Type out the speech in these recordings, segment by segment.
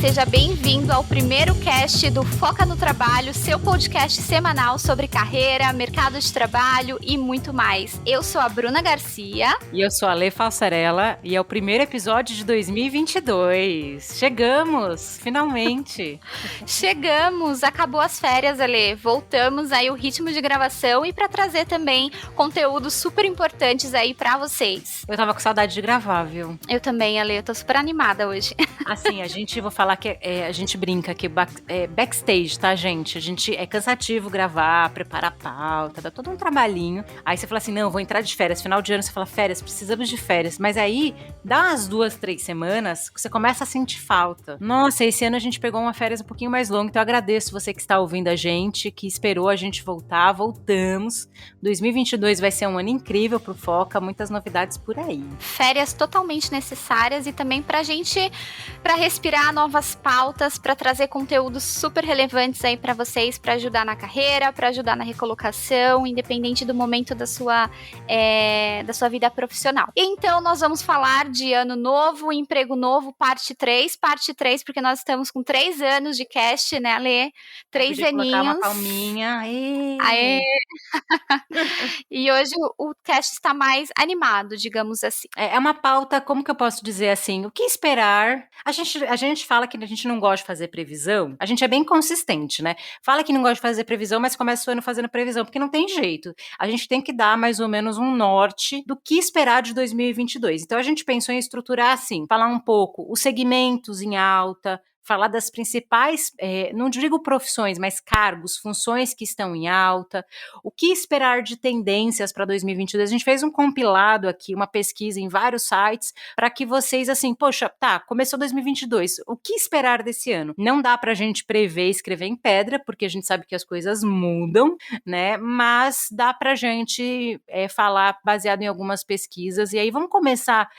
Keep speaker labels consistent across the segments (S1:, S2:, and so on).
S1: seja bem-vindo ao primeiro cast do Foca no Trabalho, seu podcast semanal sobre carreira, mercado de trabalho e muito mais. Eu sou a Bruna Garcia.
S2: E eu sou a Lê Falsarella e é o primeiro episódio de 2022. Chegamos, finalmente.
S1: Chegamos, acabou as férias, Alê. Voltamos aí o ritmo de gravação e para trazer também conteúdos super importantes aí para vocês.
S2: Eu tava com saudade de gravar, viu?
S1: Eu também, Alê, eu tô super animada hoje.
S2: Assim, vou falar que a gente brinca que backstage, tá, gente? É cansativo gravar, preparar a pauta, dá todo um trabalhinho. Aí você fala assim, não, vou entrar de férias. Final de ano você fala, férias, precisamos de férias. Mas aí, dá umas 2, 3 semanas, você começa a sentir falta. Nossa, esse ano a gente pegou uma férias um pouquinho mais longa, então eu agradeço você que está ouvindo a gente, que esperou a gente voltar, voltamos. 2022 vai ser um ano incrível pro Foca, muitas novidades por aí.
S1: Férias totalmente necessárias e também pra gente, pra respirar novas pautas, pra trazer conteúdos super relevantes aí pra vocês, pra ajudar na carreira, pra ajudar na recolocação, independente do momento da sua vida profissional. Então, nós vamos falar de ano novo, emprego novo, parte 3, porque nós estamos com 3 anos de cast, né, Lê? 3 aninhos.
S2: Colocar uma palminha.
S1: Aê! E hoje o cast está mais animado, digamos assim.
S2: É uma pauta, como que eu posso dizer assim, o que esperar? A gente fala que a gente não gosta de fazer previsão, a gente é bem consistente, né? Fala que não gosta de fazer previsão, mas começa o ano fazendo previsão, porque não tem jeito. A gente tem que dar mais ou menos um norte do que esperar de 2022. Então a gente pensou em estruturar assim, falar um pouco os segmentos em alta, falar das principais, não digo profissões, mas cargos, funções que estão em alta, o que esperar de tendências para 2022. A gente fez um compilado aqui, uma pesquisa em vários sites, para que vocês, assim, poxa, tá, começou 2022, o que esperar desse ano? Não dá para a gente prever e escrever em pedra, porque a gente sabe que as coisas mudam, né, mas dá para a gente falar baseado em algumas pesquisas, e aí vamos começar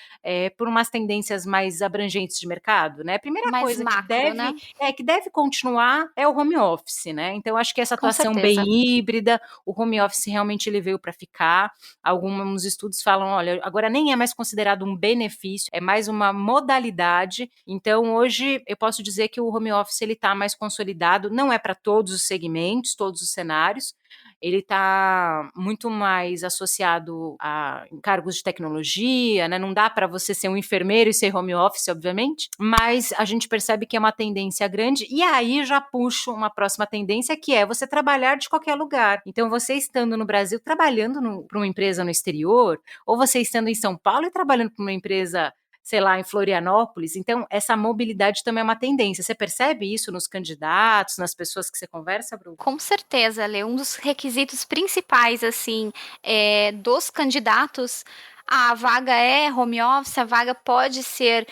S2: por umas tendências mais abrangentes de mercado, né? Primeira
S1: mais
S2: coisa
S1: macro, né?
S2: que deve continuar é o home office, né? Então acho que essa atuação bem híbrida, o home office realmente ele veio para ficar. Alguns estudos falam, olha, agora nem é mais considerado um benefício, é mais uma modalidade. Então hoje eu posso dizer que o home office ele está mais consolidado, não é para todos os segmentos, todos os cenários. Ele está muito mais associado a cargos de tecnologia, né? Não dá para você ser um enfermeiro e ser home office, obviamente, mas a gente percebe que é uma tendência grande, e aí já puxo uma próxima tendência, que é você trabalhar de qualquer lugar. Então, você estando no Brasil, trabalhando para uma empresa no exterior, ou você estando em São Paulo e trabalhando para uma empresa, sei lá, em Florianópolis. Então, essa mobilidade também é uma tendência. Você percebe isso nos candidatos, nas pessoas que você conversa, Bru?
S1: Com certeza, Lê. Um dos requisitos principais, assim, dos candidatos, a vaga é home office, a vaga pode ser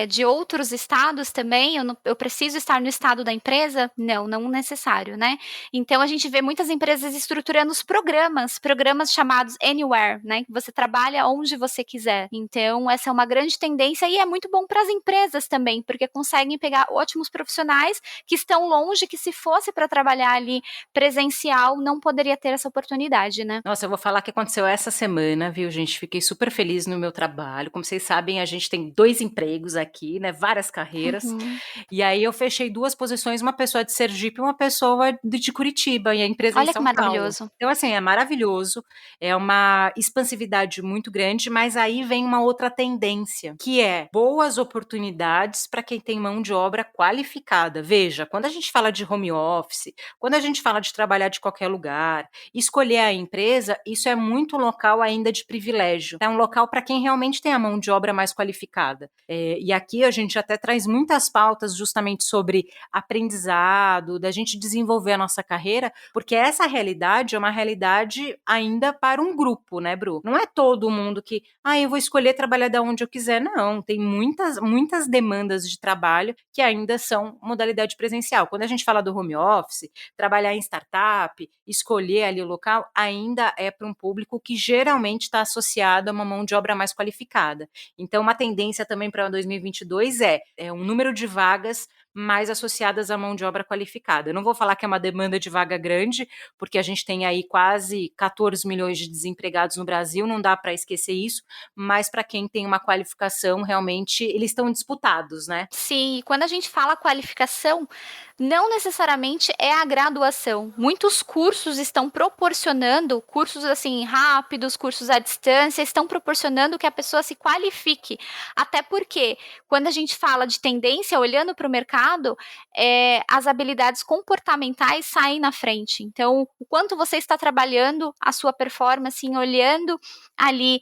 S1: de outros estados também. Eu preciso estar no estado da empresa? Não necessário, né? Então a gente vê muitas empresas estruturando os programas chamados Anywhere, né? Que você trabalha onde você quiser. Então essa é uma grande tendência e é muito bom para as empresas também, porque conseguem pegar ótimos profissionais que estão longe, que se fosse para trabalhar ali presencial, não poderia ter essa oportunidade, né?
S2: Nossa, eu vou falar que aconteceu essa semana, viu, gente? Fiquei super feliz no meu trabalho. Como vocês sabem, a gente tem 2 empregos aqui, né? Várias carreiras.
S1: Uhum.
S2: E aí eu fechei 2 posições, uma pessoa de Sergipe e uma pessoa de Curitiba, e a empresa
S1: Olha
S2: em São
S1: que maravilhoso.
S2: Paulo. Então, assim, é maravilhoso, é uma expansividade muito grande, mas aí vem uma outra tendência, que é boas oportunidades para quem tem mão de obra qualificada. Veja, quando a gente fala de home office, quando a gente fala de trabalhar de qualquer lugar, escolher a empresa, isso é muito local ainda de privilégio. É um local para quem realmente tem a mão de obra mais qualificada. E aqui a gente até traz muitas pautas justamente sobre aprendizado, da gente desenvolver a nossa carreira, porque essa realidade é uma realidade ainda para um grupo, né, Bru? Não é todo mundo que, eu vou escolher trabalhar de onde eu quiser. Não, tem muitas demandas de trabalho que ainda são modalidade presencial. Quando a gente fala do home office, trabalhar em startup, escolher ali o local, ainda é para um público que geralmente está associado a uma mão de obra mais qualificada. Então, uma tendência também para 2022 é um número de vagas mas associadas à mão de obra qualificada. Eu não vou falar que é uma demanda de vaga grande, porque a gente tem aí quase 14 milhões de desempregados no Brasil, não dá para esquecer isso, mas para quem tem uma qualificação, realmente, eles estão disputados, né?
S1: Sim, e quando a gente fala qualificação, não necessariamente é a graduação. Muitos cursos estão proporcionando, cursos assim rápidos, cursos à distância, estão proporcionando que a pessoa se qualifique. Até porque, quando a gente fala de tendência, olhando para o mercado, as habilidades comportamentais saem na frente. Então, o quanto você está trabalhando a sua performance, olhando ali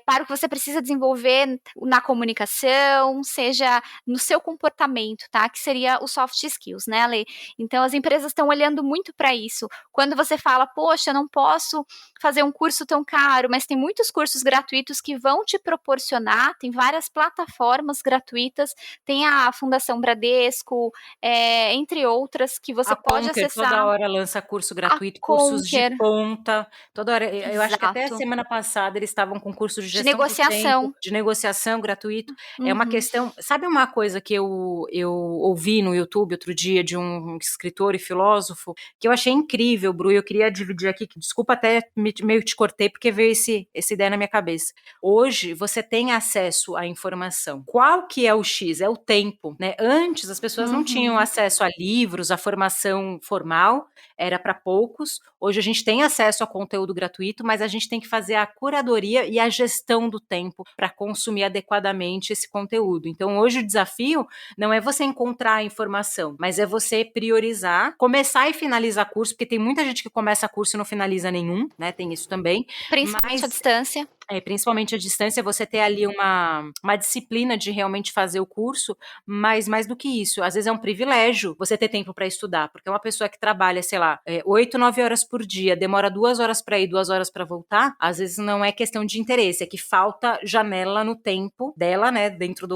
S1: para o que você precisa desenvolver na comunicação, seja no seu comportamento, tá? Que seria os soft skills, né, Ale? Então, as empresas estão olhando muito para isso. Quando você fala, poxa, eu não posso fazer um curso tão caro, mas tem muitos cursos gratuitos que vão te proporcionar, tem várias plataformas gratuitas, tem a Fundação Bradesco, entre outras, que você
S2: A
S1: pode
S2: Conquer toda
S1: acessar.
S2: hora lança curso
S1: A
S2: gratuito, cursos de
S1: Conquer,
S2: ponta, toda hora. Eu acho que até a
S1: exato.
S2: semana passada eles estavam com curso de
S1: De
S2: gestão do tempo,
S1: negociação.
S2: de negociação gratuito. É uma
S1: Uhum.
S2: questão. Sabe uma coisa que eu ouvi no YouTube outro dia de um escritor e filósofo que eu achei incrível, Bru, e eu queria dividir aqui. Desculpa até meio te cortei, porque veio essa ideia na minha cabeça. Hoje você tem acesso à informação. Qual que é o X? É o tempo, né? Antes as pessoas não tinham
S1: Uhum.
S2: acesso a livros, a formação formal, era para poucos. Hoje a gente tem acesso a conteúdo gratuito, mas a gente tem que fazer a curadoria e a gestão do tempo para consumir adequadamente esse conteúdo. Então, hoje o desafio não é você encontrar a informação, mas é você priorizar, começar e finalizar curso, porque tem muita gente que começa curso e não finaliza nenhum, né? Tem isso também.
S1: Principalmente à
S2: Mas
S1: distância.
S2: principalmente à distância, você ter ali uma disciplina de realmente fazer o curso, mas mais do que isso, às vezes é um privilégio você ter tempo para estudar, porque uma pessoa que trabalha, sei lá, 8, 9 horas por dia, demora 2 horas para ir, 2 horas para voltar, às vezes não é questão de interesse, é que falta janela no tempo dela, né, dentro de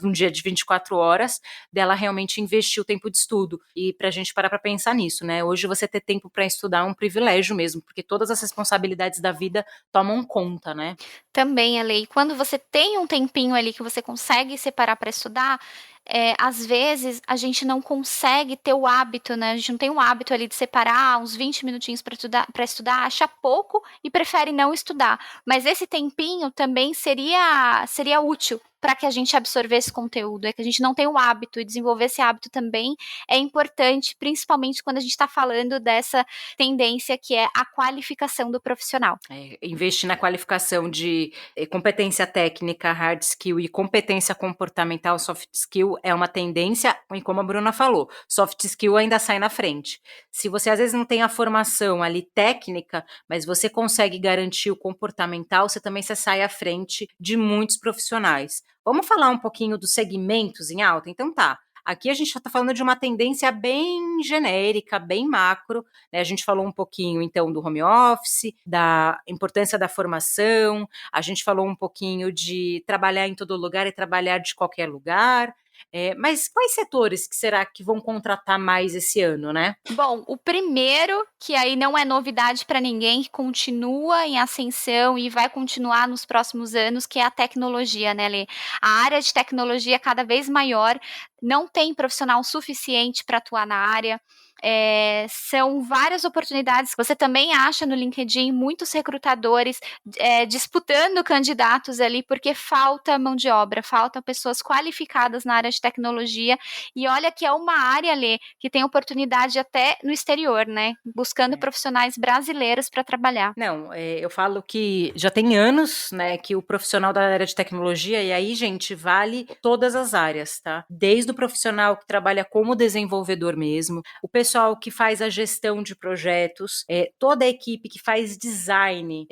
S2: um dia de 24 horas, dela realmente investir o tempo de estudo. E pra gente parar para pensar nisso, né, hoje você ter tempo para estudar é um privilégio mesmo, porque todas as responsabilidades da vida tomam conta, né?
S1: Também, Ale, e quando você tem um tempinho ali que você consegue separar para estudar, às vezes a gente não consegue ter o hábito, né, a gente não tem o hábito ali de separar uns 20 minutinhos para estudar, acha pouco e prefere não estudar. Mas esse tempinho também seria útil para que a gente absorvesse conteúdo, é que a gente não tem o hábito e desenvolver esse hábito também é importante, principalmente quando a gente está falando dessa tendência que é a qualificação do profissional.
S2: Investir na qualificação de competência técnica, hard skill e competência comportamental, soft skill, é uma tendência, e como a Bruna falou, soft skill ainda sai na frente. Se você às vezes não tem a formação ali técnica, mas você consegue garantir o comportamental, você também sai à frente de muitos profissionais. Vamos falar um pouquinho dos segmentos em alta? Então tá. Aqui a gente já está falando de uma tendência bem genérica, bem macro, né? A gente falou um pouquinho, então, do home office, da importância da formação, a gente falou um pouquinho de trabalhar em todo lugar e trabalhar de qualquer lugar. Mas quais setores que será que vão contratar mais esse ano, né?
S1: Bom, o primeiro, que aí não é novidade para ninguém, que continua em ascensão e vai continuar nos próximos anos, que é a tecnologia, né, Lê? A área de tecnologia é cada vez maior, não tem profissional suficiente para atuar na área. São várias oportunidades. Você também acha no LinkedIn muitos recrutadores disputando candidatos ali, porque falta mão de obra, faltam pessoas qualificadas na área de tecnologia. E olha que é uma área, Lê, que tem oportunidade até no exterior, né? Buscando profissionais brasileiros para trabalhar.
S2: Não, eu falo que já tem anos, né, que o profissional da área de tecnologia, e aí, gente, vale todas as áreas, tá? Desde o profissional que trabalha como desenvolvedor mesmo, o pessoal que faz a gestão de projetos, toda a equipe que faz design,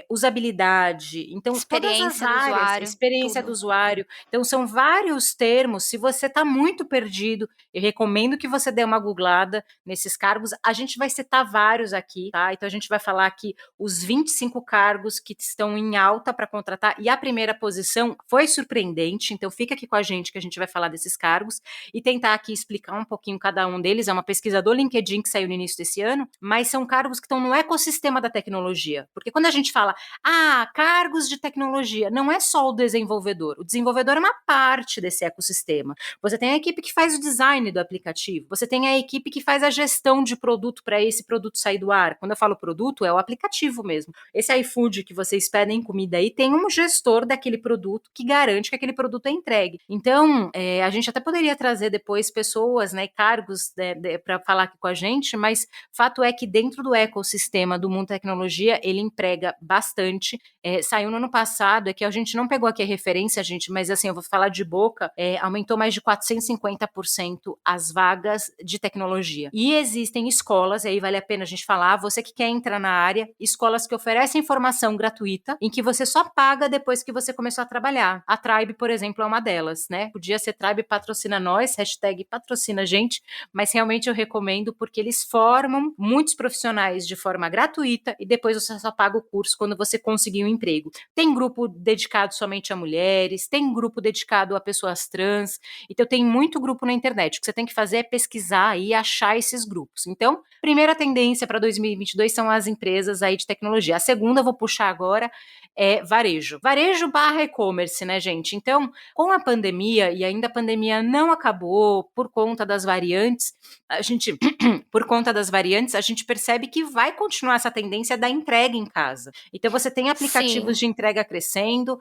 S2: usabilidade, então todas as
S1: Experiência do
S2: áreas,
S1: usuário,
S2: experiência do
S1: tudo.
S2: usuário. Então são vários termos. Se você está muito perdido, eu recomendo que você dê uma googlada nesses cargos. A gente vai citar vários aqui, tá? Então a gente vai falar aqui os 25 cargos que estão em alta para contratar, e a primeira posição foi surpreendente, então fica aqui com a gente que a gente vai falar desses cargos e tentar aqui explicar um pouquinho cada um deles. é uma pesquisa do LinkedIn que saiu no início desse ano, mas são cargos que estão no ecossistema da tecnologia. Porque quando a gente fala, cargos de tecnologia, não é só o desenvolvedor. O desenvolvedor é uma parte desse ecossistema. Você tem a equipe que faz o design do aplicativo, você tem a equipe que faz a gestão de produto para esse produto sair do ar. Quando eu falo produto, é o aplicativo mesmo. Esse iFood que vocês pedem comida aí tem um gestor daquele produto que garante que aquele produto é entregue. Então, a gente até poderia trazer depois pessoas, né, cargos para falar aqui com a gente, mas fato é que dentro do ecossistema do mundo tecnologia, ele emprega bastante. Saiu no ano passado, é que a gente não pegou aqui a referência, gente, mas assim, eu vou falar de boca, aumentou mais de 450% as vagas de tecnologia. E existem escolas, e aí vale a pena a gente falar, você que quer entrar na área, escolas que oferecem formação gratuita, em que você só paga depois que você começou a trabalhar. A Tribe, por exemplo, é uma delas, né? Podia ser Tribe patrocina nós, #patrocina gente, mas realmente eu recomendo porque eles formam muitos profissionais de forma gratuita e depois você só paga o curso quando você conseguir um emprego. Tem grupo dedicado somente a mulheres, tem grupo dedicado a pessoas trans, então tem muito grupo na internet. O que você tem que fazer é pesquisar e achar esses grupos. Então, primeira tendência para 2022 são as empresas aí de tecnologia. A segunda, eu vou puxar agora, é varejo. Varejo barra e-commerce, né, gente? Então, com a pandemia, e ainda a pandemia não acabou por conta das variantes, por conta das variantes, a gente percebe que vai continuar essa tendência da entrega em casa. Então, você tem aplicativos
S1: Sim.
S2: de entrega crescendo,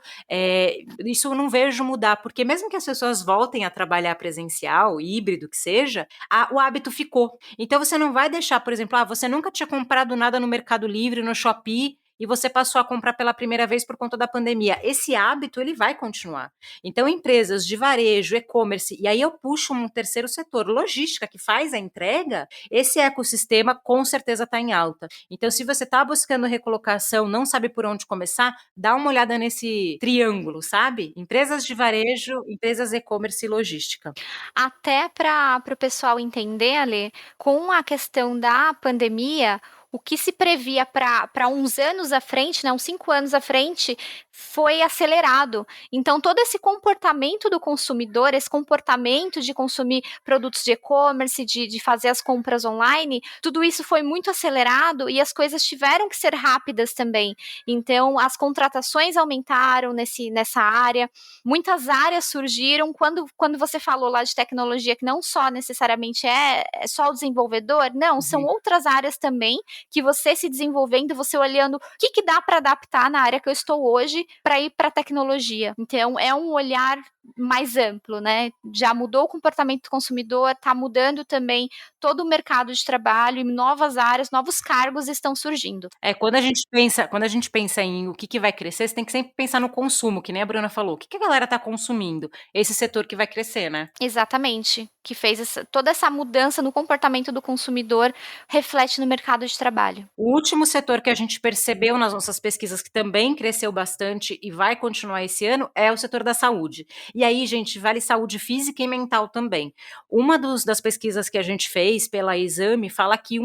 S2: isso eu não vejo mudar, porque mesmo que as pessoas voltem a trabalhar presencial, híbrido que seja, o hábito ficou. Então, você não vai deixar, por exemplo, você nunca tinha comprado nada no Mercado Livre, no Shopee, e você passou a comprar pela primeira vez por conta da pandemia. Esse hábito, ele vai continuar. Então, empresas de varejo, e-commerce, e aí eu puxo um terceiro setor, logística, que faz a entrega, esse ecossistema com certeza está em alta. Então, se você está buscando recolocação, não sabe por onde começar, dá uma olhada nesse triângulo, sabe? Empresas de varejo, empresas e-commerce e logística.
S1: Até para o pessoal entender, Ale, com a questão da pandemia, o que se previa para uns anos à frente, né, uns 5 anos à frente, foi acelerado. Então, todo esse comportamento do consumidor, esse comportamento de consumir produtos de e-commerce, de fazer as compras online, tudo isso foi muito acelerado e as coisas tiveram que ser rápidas também. Então, as contratações aumentaram nessa área, muitas áreas surgiram. Quando você falou lá de tecnologia, que não só necessariamente é só o desenvolvedor, não, são outras áreas também que você se desenvolvendo, você olhando o que dá para adaptar na área que eu estou hoje para ir para a tecnologia. Então, é um olhar mais amplo, né? Já mudou o comportamento do consumidor, está mudando também todo o mercado de trabalho e novas áreas, novos cargos estão surgindo.
S2: Quando a gente pensa em o que vai crescer, você tem que sempre pensar no consumo, que nem a Bruna falou. O que a galera está consumindo? Esse setor que vai crescer, né?
S1: Exatamente, que fez toda essa mudança no comportamento do consumidor reflete no mercado de trabalho.
S2: O último setor que a gente percebeu nas nossas pesquisas que também cresceu bastante e vai continuar esse ano é o setor da saúde. E aí, gente, vale saúde física e mental também. Uma das pesquisas que a gente fez pela Exame fala que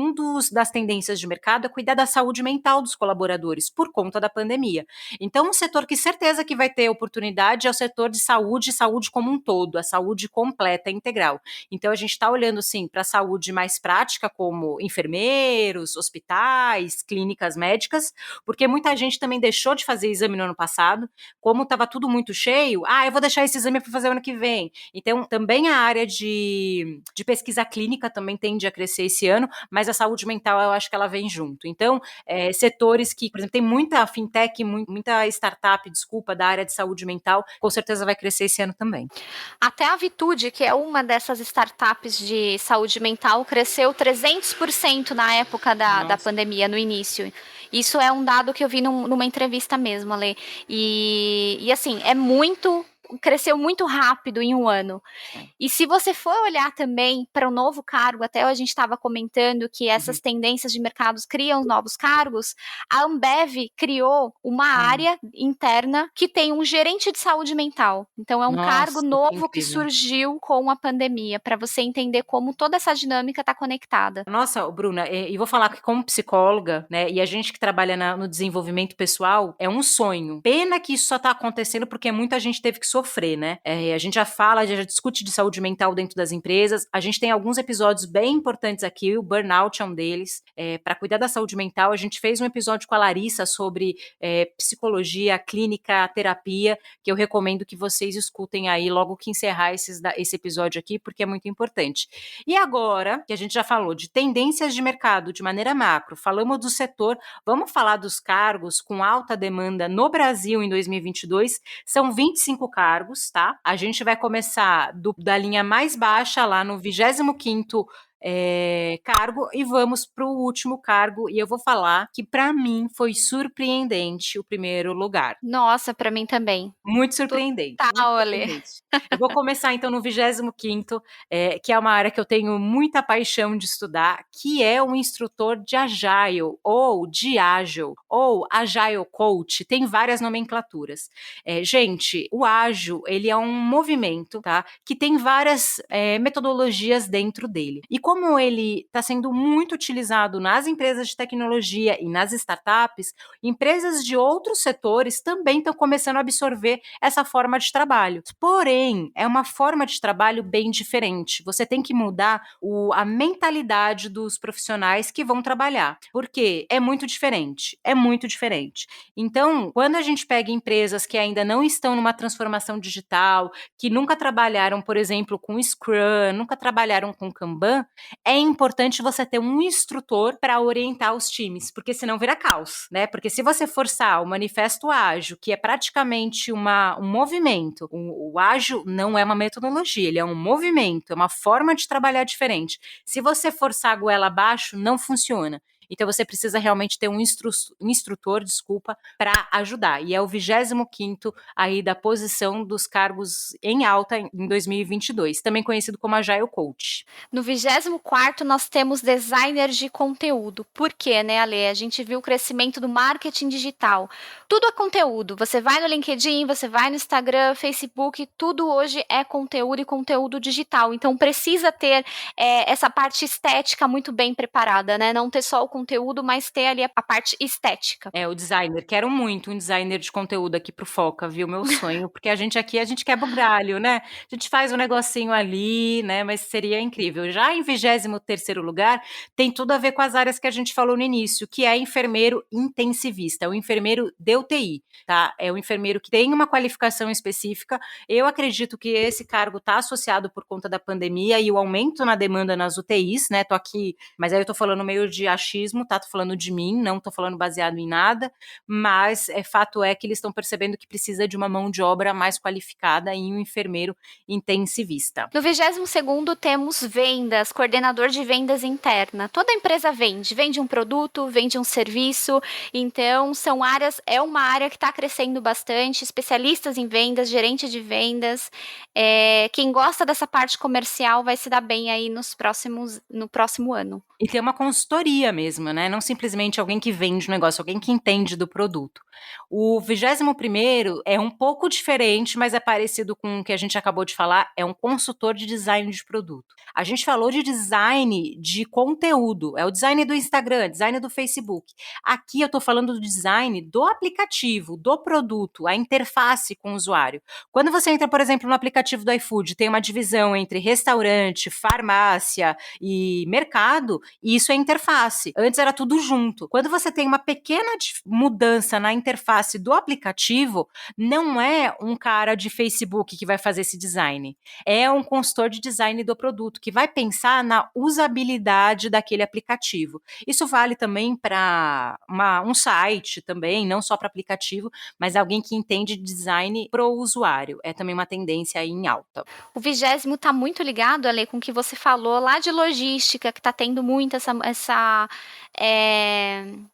S2: das tendências de mercado é cuidar da saúde mental dos colaboradores por conta da pandemia. Então, um setor que certeza que vai ter oportunidade é o setor de saúde como um todo, a saúde completa, integral. Então, a gente está olhando, sim, para a saúde mais prática, como enfermeiros, hospitais, clínicas médicas, porque muita gente também deixou de fazer exame no ano passado, como estava tudo muito cheio, eu vou deixar esse exame para fazer o ano que vem. Então, também a área de pesquisa clínica também tende a crescer esse ano, mas a saúde mental eu acho que ela vem junto. Então, setores que, por exemplo, tem muita fintech, muita startup, da área de saúde mental, com certeza vai crescer esse ano também.
S1: Até a Vitude, que é uma dessas startups de saúde mental, cresceu 300% na época da pandemia, no início. Isso é um dado que eu vi numa entrevista mesmo, Ale. E assim, cresceu muito rápido em um ano. E se você for olhar também para o novo cargo, até a gente estava comentando que essas tendências de mercados criam novos cargos, a Ambev criou uma área interna que tem um gerente de saúde mental. Então, é um cargo novo que surgiu com a pandemia, para você entender como toda essa dinâmica está conectada.
S2: Nossa, Bruna, e vou falar que como psicóloga, né, e a gente que trabalha no desenvolvimento pessoal, é um sonho. Pena que isso só está acontecendo porque muita gente teve que sofrer, né? A gente já fala, já discute de saúde mental dentro das empresas. A gente tem alguns episódios bem importantes aqui, o burnout é um deles. Para cuidar da saúde mental, a gente fez um episódio com a Larissa sobre psicologia, clínica, terapia, que eu recomendo que vocês escutem aí logo que encerrar esse episódio aqui, porque é muito importante. E agora, que a gente já falou de tendências de mercado de maneira macro, falamos do setor, vamos falar dos cargos com alta demanda no Brasil em 2022. São 25 cargos, tá? A gente vai começar da linha mais baixa, lá no 25º cargo, e vamos para o último cargo, e eu vou falar que para mim foi surpreendente o primeiro lugar.
S1: Nossa, para mim também.
S2: Muito surpreendente, muito
S1: Total, Ale.
S2: surpreendente. Eu vou começar então no 25º, que é uma área que eu tenho muita paixão de estudar, que é um instrutor de Agile, ou de Agile, ou Agile Coach, tem várias nomenclaturas. Gente, o Ágil, ele é um movimento, tá, que tem várias metodologias dentro dele. E como ele está sendo muito utilizado nas empresas de tecnologia e nas startups, empresas de outros setores também estão começando a absorver essa forma de trabalho. Porém, é uma forma de trabalho bem diferente. Você tem que mudar a mentalidade dos profissionais que vão trabalhar, porque é muito diferente, é muito diferente. Então, quando a gente pega empresas que ainda não estão numa transformação digital, que nunca trabalharam, por exemplo, com Scrum, nunca trabalharam com Kanban, é importante você ter um instrutor para orientar os times, porque senão vira caos, né? Porque se você forçar o manifesto ágil, que é praticamente um movimento, o ágil não é uma metodologia, ele é um movimento, é uma forma de trabalhar diferente. Se você forçar a goela abaixo, não funciona. Então você precisa realmente ter um instrutor, para ajudar. E é o 25º aí da posição dos cargos em alta em 2022, também conhecido como Agile Coach.
S1: No 24º nós temos designers de conteúdo. Por quê, né, Ale? A gente viu o crescimento do marketing digital. Tudo é conteúdo. Você vai no LinkedIn, você vai no Instagram, Facebook, tudo hoje é conteúdo e conteúdo digital. Então precisa ter essa parte estética muito bem preparada, né? Não ter só o conteúdo, mas ter ali a parte estética.
S2: O designer. Quero muito um designer de conteúdo aqui pro Foca, viu? Meu sonho, porque a gente quebra o galho, né? A gente faz um negocinho ali, né? Mas seria incrível. Já em 23º lugar, tem tudo a ver com as áreas que a gente falou no início, que é enfermeiro intensivista, o enfermeiro de UTI, tá? É o enfermeiro que tem uma qualificação específica. Eu acredito que esse cargo está associado por conta da pandemia e o aumento na demanda nas UTIs, né? Tô aqui, mas aí eu tô falando meio de achismo, tá? Tô falando de mim, não tô falando baseado em nada, mas fato é que eles estão percebendo que precisa de uma mão de obra mais qualificada e um enfermeiro intensivista.
S1: No 22º temos vendas, coordenador de vendas interna. Toda empresa vende um produto, vende um serviço, então é uma área que está crescendo bastante, especialistas em vendas, gerente de vendas, quem gosta dessa parte comercial vai se dar bem aí no próximo ano.
S2: E ter uma consultoria mesmo, né? Não simplesmente alguém que vende o negócio, alguém que entende do produto. O 21º é um pouco diferente, mas é parecido com o que a gente acabou de falar, é um consultor de design de produto. A gente falou de design de conteúdo, é o design do Instagram, design do Facebook. Aqui eu tô falando do design do aplicativo, do produto, a interface com o usuário. Quando você entra, por exemplo, no aplicativo do iFood, tem uma divisão entre restaurante, farmácia e mercado, e isso é interface. Antes era tudo junto. Quando você tem uma pequena mudança na interface do aplicativo, não é um cara de Facebook que vai fazer esse design. É um consultor de design do produto que vai pensar na usabilidade daquele aplicativo. Isso vale também para um site também, não só para aplicativo, mas alguém que entende design para o usuário. É também uma tendência aí em alta.
S1: O 20º está muito ligado, Ale, com o que você falou lá de logística, que está tendo muito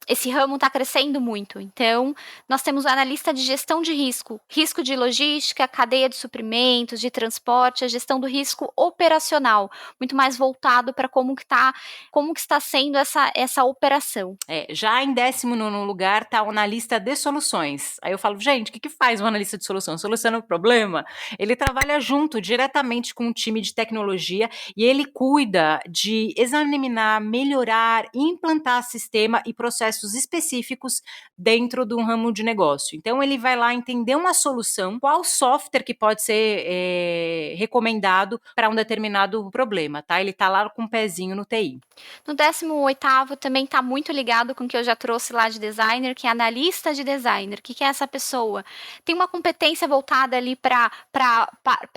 S1: esse ramo está crescendo muito. Então, nós temos o analista de gestão de risco de logística, cadeia de suprimentos, de transporte, a gestão do risco operacional, muito mais voltado para como que está sendo essa operação.
S2: Já em 19º lugar está o analista de soluções. Aí eu falo, gente, o que faz um analista de solução? Soluciona o problema? Ele trabalha junto, diretamente com um time de tecnologia e ele cuida de examinar, melhorar, implantar sistema e processos processos específicos dentro de um ramo de negócio. Então, ele vai lá entender uma solução, qual software que pode ser recomendado para um determinado problema, tá? Ele está lá com um pezinho no TI.
S1: No 18º também está muito ligado com o que eu já trouxe lá de designer, que é analista de designer. O que é essa pessoa? Tem uma competência voltada ali para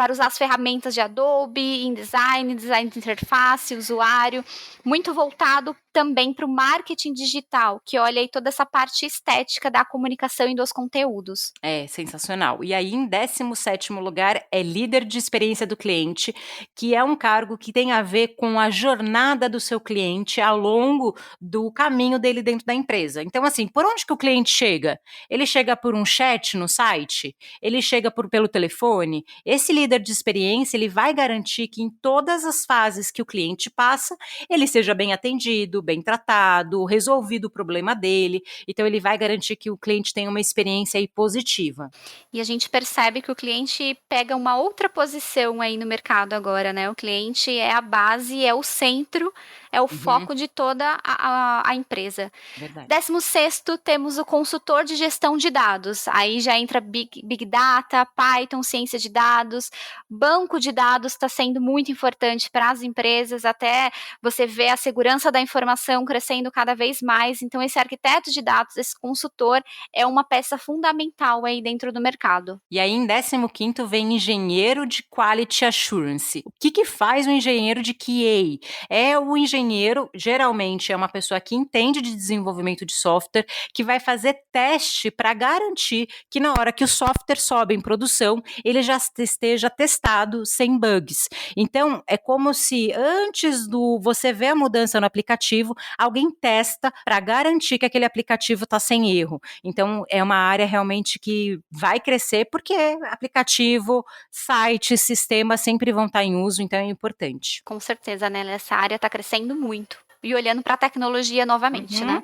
S1: usar as ferramentas de Adobe, design de interface, usuário, muito voltado também para o marketing digital, que olha aí toda essa parte estética da comunicação e dos conteúdos.
S2: É, sensacional. E aí, em 17º lugar, é líder de experiência do cliente, que é um cargo que tem a ver com a jornada do seu cliente ao longo do caminho dele dentro da empresa. Então, assim, por onde que o cliente chega? Ele chega por um chat no site? Ele chega pelo telefone? Esse líder de experiência, ele vai garantir que em todas as fases que o cliente passa, ele seja bem atendido, bem tratado, resolvido o problema dele. Então, ele vai garantir que o cliente tenha uma experiência aí positiva.
S1: E a gente percebe que o cliente pega uma outra posição aí no mercado agora, né? O cliente é a base, é o centro, é o foco de toda a empresa.
S2: Verdade.
S1: 16º, temos o consultor de gestão de dados. Aí já entra Big Data, Python, ciência de dados. Banco de dados está sendo muito importante para as empresas, até você vê a segurança da informação crescendo cada vez mais. Então, esse arquiteto de dados, esse consultor, é uma peça fundamental aí dentro do mercado.
S2: E aí, em 15º, vem engenheiro de Quality Assurance. O que faz um engenheiro de QA? É o engenheiro, geralmente, é uma pessoa que entende de desenvolvimento de software, que vai fazer teste para garantir que na hora que o software sobe em produção, ele já esteja testado sem bugs. Então, é como se antes do você ver a mudança no aplicativo, alguém testa para garantir que aquele aplicativo está sem erro. Então, é uma área realmente que vai crescer, porque aplicativo, site, sistema sempre vão estar em uso, então é importante.
S1: Com certeza, né? Essa área está crescendo muito. E olhando para a tecnologia novamente, né?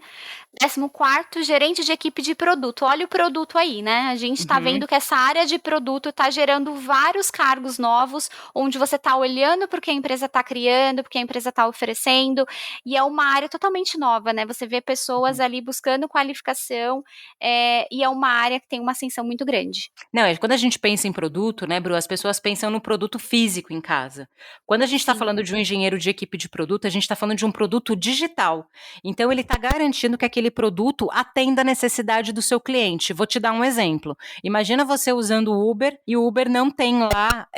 S1: 14º, gerente de equipe de produto. Olha o produto aí, né? A gente está vendo que essa área de produto está gerando vários cargos novos, onde você está olhando para o que a empresa está criando, para o que a empresa está oferecendo, e é uma área totalmente nova, né? Você vê pessoas ali buscando qualificação, e é uma área que tem uma ascensão muito grande.
S2: Não, quando a gente pensa em produto, né, Bru, as pessoas pensam no produto físico em casa. Quando a gente está
S1: Sim.
S2: falando de um engenheiro de equipe de produto, a gente está falando de um produto digital. Então, ele está garantindo que aquele produto atenda a necessidade do seu cliente. Vou te dar um exemplo. Imagina você usando o Uber e o Uber não tem lá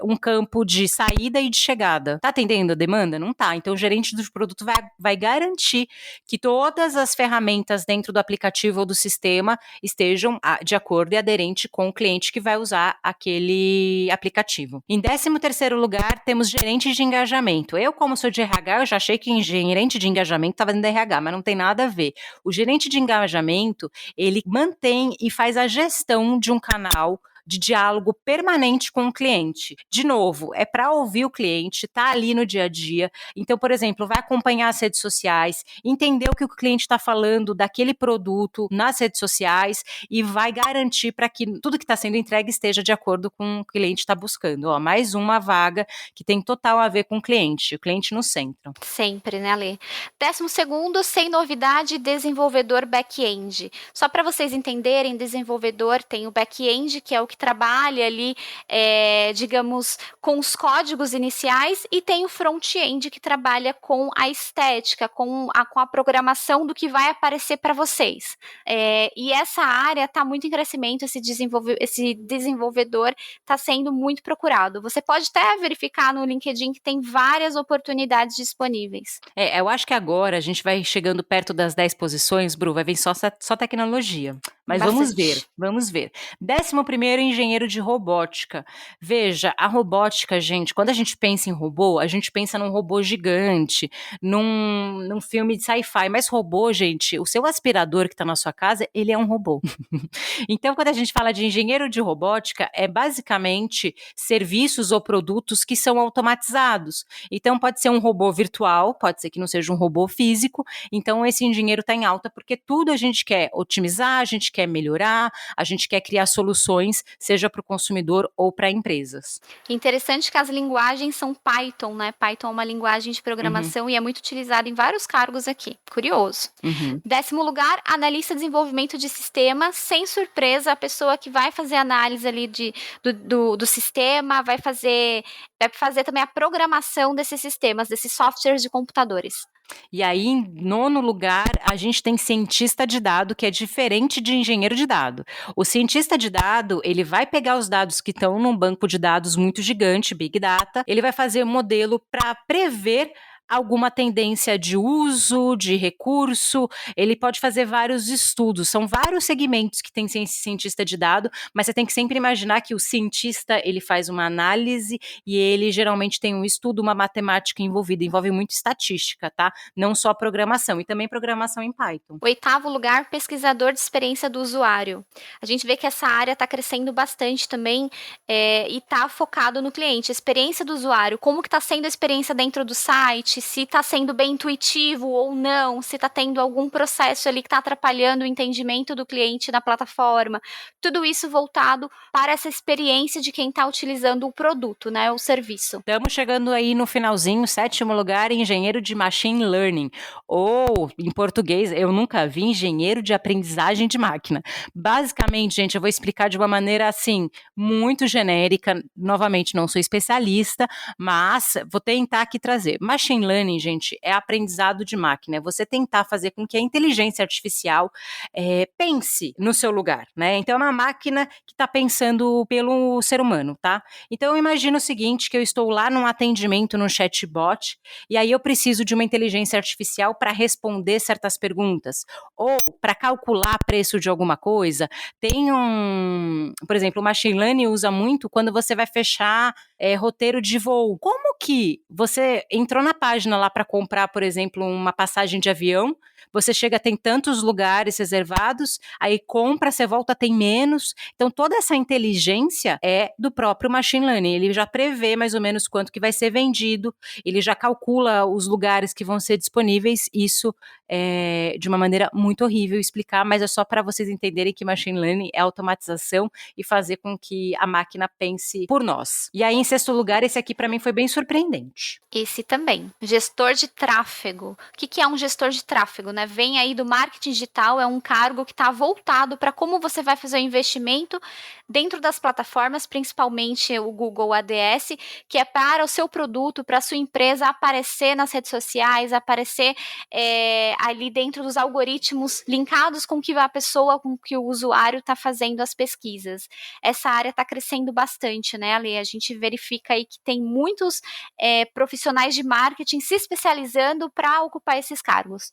S2: um campo de saída e de chegada. Tá atendendo a demanda? Não tá. Então, o gerente do produto vai garantir que todas as ferramentas dentro do aplicativo ou do sistema estejam de acordo e aderente com o cliente que vai usar aquele aplicativo. Em 13º lugar, temos gerente de engajamento. Eu, como sou de RH, eu já achei que gerente de engajamento estava dentro da RH, mas não tem nada a ver. O gerente de engajamento, ele mantém e faz a gestão de um canal de diálogo permanente com o cliente. De novo, é para ouvir o cliente, tá ali no dia a dia. Então, por exemplo, vai acompanhar as redes sociais, entender o que o cliente está falando daquele produto nas redes sociais e vai garantir para que tudo que está sendo entregue esteja de acordo com o que o cliente está buscando. Ó, mais uma vaga que tem total a ver com o cliente no centro.
S1: Sempre, né, Alê? 12º, sem novidade, desenvolvedor back-end. Só para vocês entenderem, desenvolvedor tem o back-end, que é o que trabalha ali, digamos, com os códigos iniciais, e tem o front-end, que trabalha com a estética, com a programação do que vai aparecer para vocês. E essa área está muito em crescimento, esse desenvolvedor está sendo muito procurado. Você pode até verificar no LinkedIn que tem várias oportunidades disponíveis.
S2: Eu acho que agora a gente vai chegando perto das 10 posições, Bru, vai vir só tecnologia. Mas
S1: Bastante.
S2: vamos ver. 11º, engenheiro de robótica. Veja, a robótica, gente, quando a gente pensa em robô, a gente pensa num robô gigante, num filme de sci-fi, mas robô, gente, o seu aspirador que está na sua casa, ele é um robô. Então, quando a gente fala de engenheiro de robótica, é basicamente serviços ou produtos que são automatizados. Então, pode ser um robô virtual, pode ser que não seja um robô físico. Então, esse engenheiro está em alta porque tudo a gente quer otimizar, a gente gente quer melhorar, a gente quer criar soluções, seja para o consumidor ou para empresas.
S1: Interessante que as linguagens são Python, né? Python é uma linguagem de
S2: Uhum,
S1: programação e é muito utilizada em vários cargos aqui. Curioso.
S2: uhum.
S1: 10º lugar, analista de desenvolvimento de sistemas. Sem surpresa, a pessoa que vai fazer análise ali do sistema vai fazer também a programação desses sistemas, desses softwares de computadores.
S2: E aí, em nono lugar, a gente tem cientista de dado, que é diferente de engenheiro de dado. O cientista de dado, ele vai pegar os dados que estão num banco de dados muito gigante, Big Data, ele vai fazer um modelo para prever alguma tendência de uso, de recurso, ele pode fazer vários estudos, são vários segmentos que tem cientista de dado, mas você tem que sempre imaginar que o cientista, ele faz uma análise e ele geralmente tem um estudo, uma matemática envolvida, envolve muito estatística, tá? Não só programação, e também programação em Python.
S1: 8º lugar, pesquisador de experiência do usuário. A gente vê que essa área está crescendo bastante também e está focado no cliente. Experiência do usuário, como que está sendo a experiência dentro do site, se está sendo bem intuitivo ou não, se está tendo algum processo ali que está atrapalhando o entendimento do cliente na plataforma. Tudo isso voltado para essa experiência de quem está utilizando o produto, né, o serviço.
S2: Estamos chegando aí no finalzinho, 7º lugar, engenheiro de machine learning, ou em português, eu nunca vi engenheiro de aprendizagem de máquina. Basicamente, gente, eu vou explicar de uma maneira assim, muito genérica, novamente não sou especialista, mas vou tentar aqui trazer. Machine learning, gente, é aprendizado de máquina, é você tentar fazer com que a inteligência artificial pense no seu lugar, né? Então é uma máquina que está pensando pelo ser humano, tá? Então, eu imagino o seguinte, que eu estou lá num atendimento, num chatbot, e aí eu preciso de uma inteligência artificial para responder certas perguntas, ou para calcular preço de alguma coisa. Por exemplo, o machine learning usa muito quando você vai fechar roteiro de voo. Como que você entrou na página lá para comprar, por exemplo, uma passagem de avião, você chega, tem tantos lugares reservados, aí compra, você volta, tem menos. Então, toda essa inteligência é do próprio machine learning. Ele já prevê mais ou menos quanto que vai ser vendido, ele já calcula os lugares que vão ser disponíveis. Isso é de uma maneira muito horrível explicar, mas é só para vocês entenderem que machine learning é automatização e fazer com que a máquina pense por nós. E aí, em sexto lugar, esse aqui para mim foi bem surpreendente.
S1: Esse também, gestor de tráfego. O que é um gestor de tráfego, né? Vem aí do marketing digital, é um cargo que está voltado para como você vai fazer o investimento dentro das plataformas, principalmente o Google ADS, que é para o seu produto, para a sua empresa aparecer nas redes sociais, aparecer ali dentro dos algoritmos linkados com que a pessoa, com que o usuário está fazendo as pesquisas. Essa área está crescendo bastante, né, Ale? A gente verifica aí que tem muitos profissionais de marketing se especializando para ocupar esses cargos.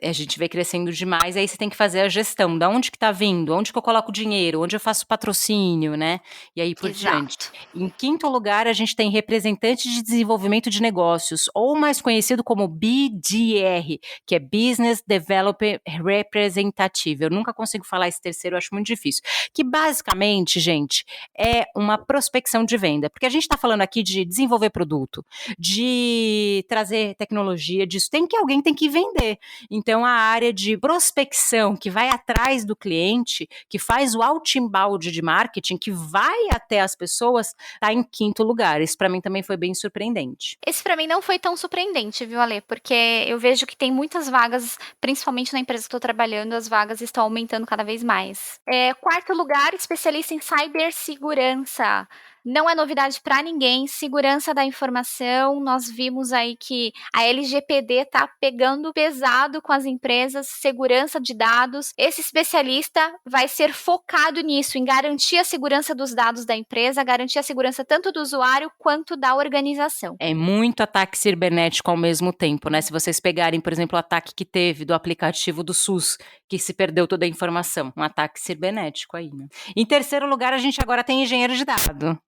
S2: A gente vê crescendo demais, aí você tem que fazer a gestão, da onde que tá vindo, onde que eu coloco dinheiro, onde eu faço patrocínio, né, e aí por diante.
S1: Exato.
S2: Em quinto lugar, a gente tem representante de desenvolvimento de negócios, ou mais conhecido como BDR, que é Business Developer Representative. Eu nunca consigo falar esse terceiro, eu acho muito difícil. Que basicamente, gente, é uma prospecção de venda, porque a gente está falando aqui de desenvolver produto, de trazer tecnologia, disso alguém tem que vender. Então, a área de prospecção, que vai atrás do cliente, que faz o outbound de marketing, que vai até as pessoas, está em quinto lugar. Isso para mim também foi bem surpreendente.
S1: Esse para mim não foi tão surpreendente, viu, Ale? Porque eu vejo que tem muitas vagas, principalmente na empresa que estou trabalhando, as vagas estão aumentando cada vez mais. Quarto lugar, especialista em cibersegurança. Não é novidade para ninguém, segurança da informação. Nós vimos aí que a LGPD está pegando pesado com as empresas, segurança de dados. Esse especialista vai ser focado nisso, em garantir a segurança dos dados da empresa, garantir a segurança tanto do usuário quanto da organização.
S2: É muito ataque cibernético ao mesmo tempo, né? Se vocês pegarem, por exemplo, o ataque que teve do aplicativo do SUS, que se perdeu toda a informação. Um ataque cibernético aí, né? Em terceiro lugar, a gente agora tem engenheiro de dado.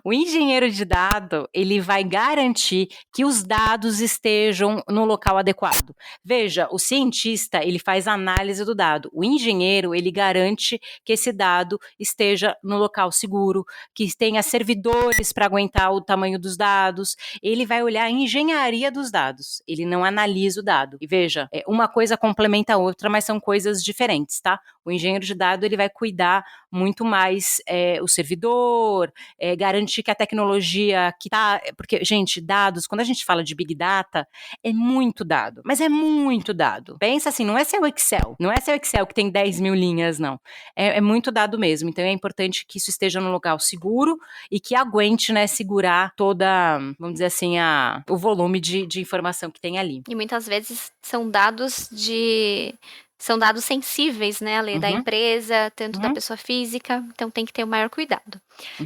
S2: O engenheiro de dado, ele vai garantir que os dados estejam no local adequado. Veja, o cientista, ele faz análise do dado. O engenheiro, ele garante que esse dado esteja no local seguro, que tenha servidores para aguentar o tamanho dos dados. Ele vai olhar a engenharia dos dados. Ele não analisa o dado. E veja, uma coisa complementa a outra, mas são coisas diferentes, tá? O engenheiro de dado, ele vai cuidar muito mais o servidor, garantir que a tecnologia que tá... Porque, gente, dados, quando a gente fala de Big Data, é muito dado, mas é muito dado. Pensa assim, não é seu Excel, não é seu Excel que tem 10 mil linhas, não. É muito dado mesmo, então é importante que isso esteja num local seguro e que aguente, né, segurar toda, vamos dizer assim, o volume de informação que tem ali.
S1: E muitas vezes são dados sensíveis, né, Ale, da empresa, tanto da pessoa física, então tem que ter o maior cuidado.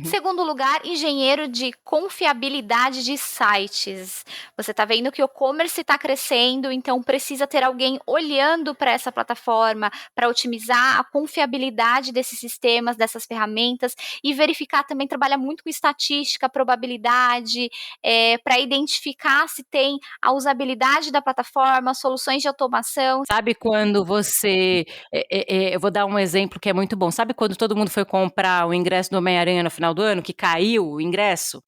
S1: Segundo lugar, engenheiro de confiabilidade de sites. Você está vendo que o e-commerce está crescendo, então precisa ter alguém olhando para essa plataforma, para otimizar a confiabilidade desses sistemas, dessas ferramentas, e verificar também, trabalha muito com estatística, probabilidade, para identificar se tem a usabilidade da plataforma, soluções de automação.
S2: Sabe quando você... eu vou dar um exemplo que é muito bom. Sabe quando todo mundo foi comprar o ingresso do Homem-Aranha no final do ano, que caiu o ingresso?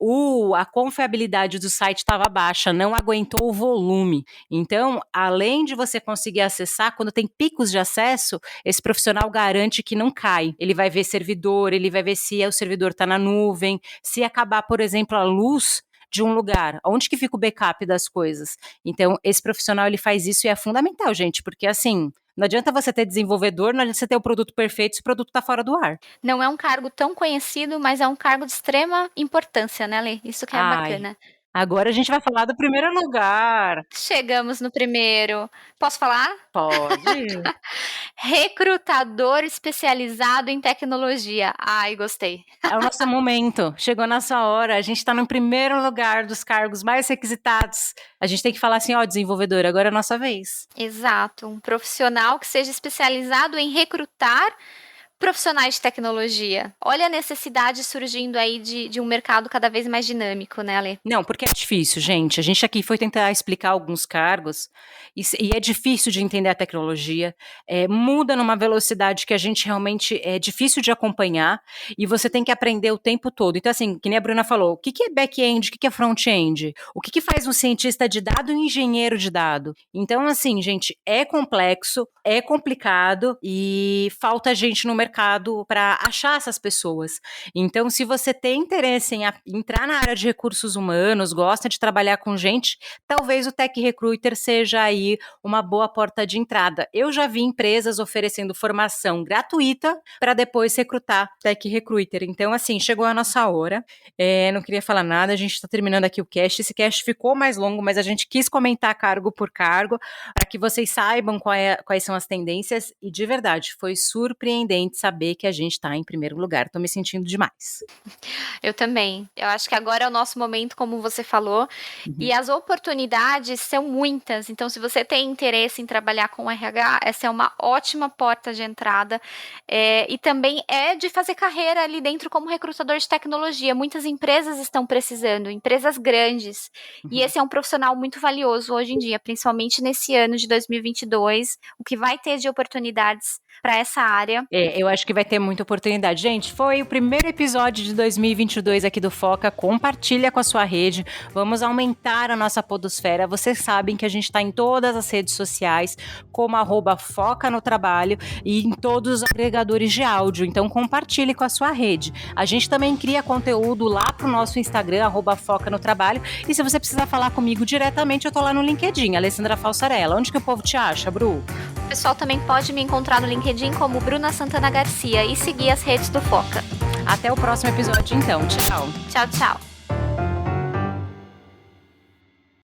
S2: A confiabilidade do site estava baixa, não aguentou o volume. Então, além de você conseguir acessar, quando tem picos de acesso, esse profissional garante que não cai. Ele vai ver servidor, ele vai ver se o servidor está na nuvem, se acabar, por exemplo, a luz de um lugar, onde que fica o backup das coisas. Então, esse profissional, ele faz isso e é fundamental, gente, porque assim... Não adianta você ter desenvolvedor, não adianta você ter o produto perfeito se o produto está fora do ar.
S1: Não é um cargo tão conhecido, mas é um cargo de extrema importância, né, Lê? Isso que é bacana.
S2: Agora a gente vai falar do primeiro lugar.
S1: Chegamos no primeiro. Posso falar?
S2: Pode.
S1: Recrutador especializado em tecnologia. Ai, gostei.
S2: É o nosso momento. Chegou na sua hora. A gente está no primeiro lugar dos cargos mais requisitados. A gente tem que falar assim, desenvolvedor, agora é a nossa vez.
S1: Exato. Um profissional que seja especializado em recrutar profissionais de tecnologia. Olha a necessidade surgindo aí de um mercado cada vez mais dinâmico, né, Ale?
S2: Não, porque é difícil, gente. A gente aqui foi tentar explicar alguns cargos e é difícil de entender a tecnologia. Muda numa velocidade que a gente realmente é difícil de acompanhar e você tem que aprender o tempo todo. Então, assim, que nem a Bruna falou, o que é back-end, o que é front-end? O que faz um cientista de dado e um engenheiro de dado? Então, assim, gente, é complexo, é complicado e falta gente no mercado para achar essas pessoas. Então, se você tem interesse em entrar na área de recursos humanos, gosta de trabalhar com gente, talvez o Tech Recruiter seja aí uma boa porta de entrada. Eu já vi empresas oferecendo formação gratuita para depois recrutar Tech Recruiter. Então, assim, chegou a nossa hora. Não queria falar nada, a gente está terminando aqui o cast. Esse cast ficou mais longo, mas a gente quis comentar cargo por cargo para que vocês saibam quais são as tendências e, de verdade, foi surpreendente saber que a gente está em primeiro lugar. Tô me sentindo demais.
S1: Eu também. Eu acho que agora é o nosso momento, como você falou, e as oportunidades são muitas. Então, se você tem interesse em trabalhar com RH, essa é uma ótima porta de entrada. E também é de fazer carreira ali dentro como recrutador de tecnologia. Muitas empresas estão precisando, empresas grandes. E esse é um profissional muito valioso hoje em dia, principalmente nesse ano de 2022, o que vai ter de oportunidades para essa área.
S2: Eu acho que vai ter muita oportunidade. Gente, foi o primeiro episódio de 2022 aqui do Foca. Compartilha com a sua rede. Vamos aumentar a nossa podosfera. Vocês sabem que a gente está em todas as redes sociais, como @Foca no Trabalho e em todos os agregadores de áudio. Então, compartilhe com a sua rede. A gente também cria conteúdo lá pro nosso Instagram, @Foca no Trabalho. E se você precisar falar comigo diretamente, eu tô lá no LinkedIn, Alessandra Falsarella. Onde que o povo te acha, Bru?
S1: O pessoal também pode me encontrar no LinkedIn como Bruna Santana Garcia e seguir as redes do Foca.
S2: Até o próximo episódio, então. Tchau.
S1: Tchau, tchau.